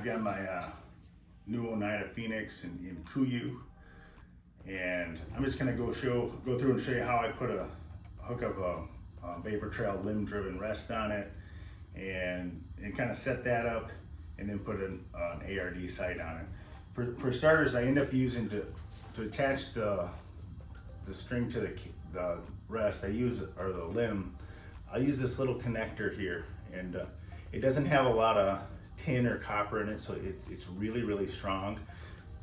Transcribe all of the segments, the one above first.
got my new Oneida Phoenix in Kuyu, and I'm just gonna go through and show you how I hook up a vapor trail limb driven rest on it, and kind of set that up, and then put an ARD sight on it. For starters, I end up using to attach the string to the rest. Or the limb. I use this little connector here, and it doesn't have a lot of tin or copper in it, so it's really strong.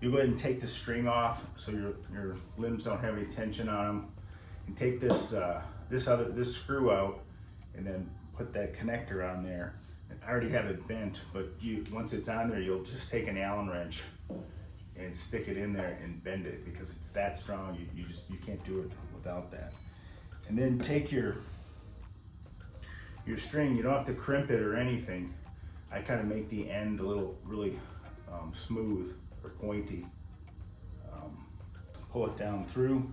You go ahead and take the string off so your limbs don't have any tension on them, and take this screw out, and then put that connector on there. And I already have it bent, but once it's on there, you'll just take an Allen wrench and stick it in there and bend it, because it's that strong. You can't do it without that. And then take your string. You don't have to crimp it or anything. I kind of make the end a little really smooth or pointy. Pull it down through.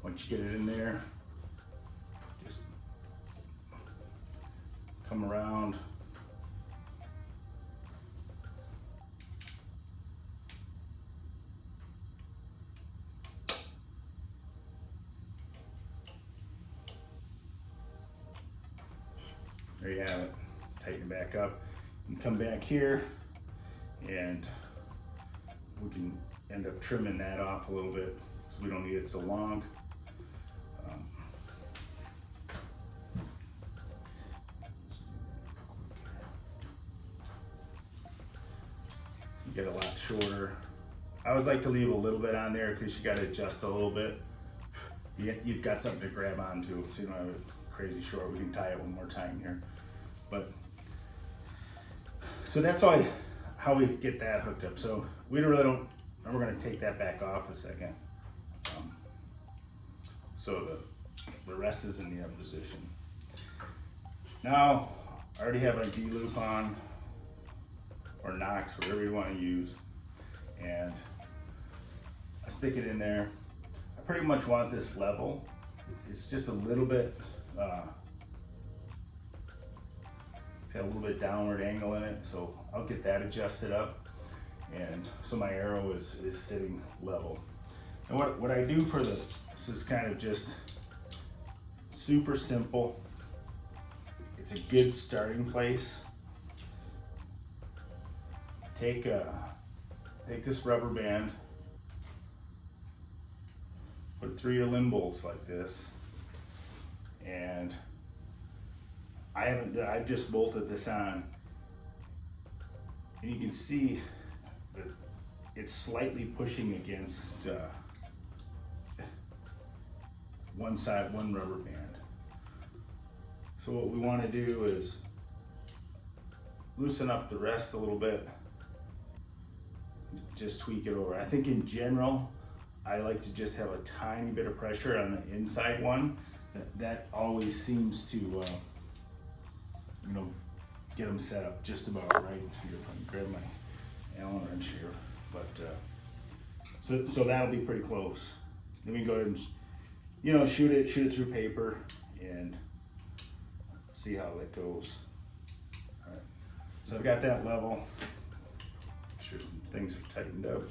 Once you get it in there, just come around. There you have it. Tighten it back up. And come back here, and we can end up trimming that off a little bit, so we don't need it so long. Get a lot shorter. I always like to leave a little bit on there, because you got to adjust a little bit. You've got something to grab onto, so you don't have it crazy short. We can tie it one more time here. But so that's how we get that hooked up. So we really don't, and we're going to take that back off a second. So the rest is in the up position. Now I already have a D-loop on, or Knox, whatever you want to use, and I stick it in there. I pretty much want this level. It's just a little bit, it's got a little bit downward angle in it, so I'll get that adjusted up, and so my arrow is sitting level. And what I do for this is kind of just super simple. It's a good starting place. Take this rubber band, put it through your limb bolts like this, and I've just bolted this on, and you can see that it's slightly pushing against one rubber band. So what we want to do is loosen up the rest a little bit. Just tweak it over. I think in general, I like to just have a tiny bit of pressure on the inside one. That always seems to, get them set up just about right. Here, if I can grab my Allen wrench here, but so that'll be pretty close. Then we can go ahead and, shoot it through paper and see how that goes. All right. So I've got that level. Sure some things are tightened up.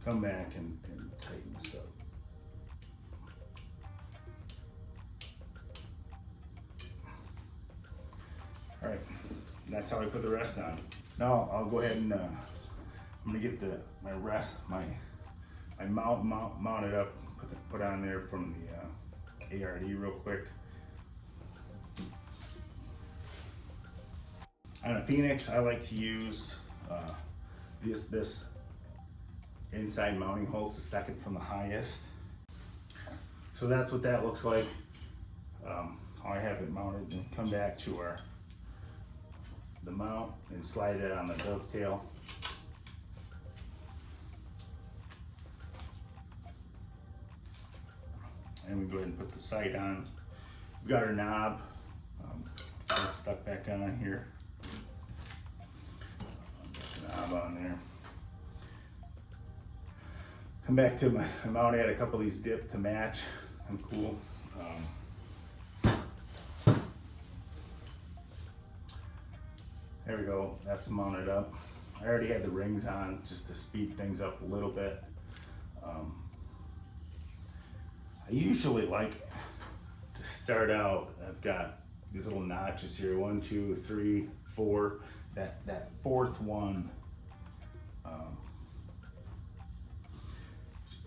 Come back and tighten this up. All right, that's how I put the rest on. Now I'll go ahead and I'm gonna get my mount mounted up, put on there from the ARD real quick. On a Phoenix, I like to use this inside mounting hole. It's the second from the highest. So that's what that looks like. How I have it mounted, and come back to the mount and slide it on the dovetail. And we go ahead and put the sight on. We've got our knob that's stuck back on here. Knob on there. come back to my mount. I had a couple of these dipped to match. I'm cool. There we go, that's mounted up. I already had the rings on just to speed things up a little bit. I usually like to start out, I've got these little notches here, 1, 2, 3, 4. That fourth one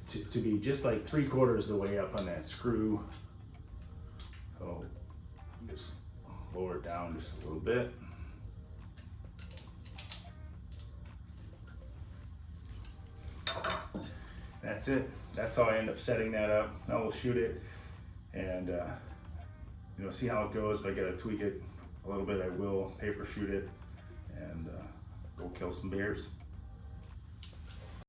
to be just like 3/4 of the way up on that screw. So just lower it down just a little bit. That's it. That's how I end up setting that up. Now we'll shoot it and see how it goes. If I gotta tweak it a little bit, I will paper shoot it and go kill some bears.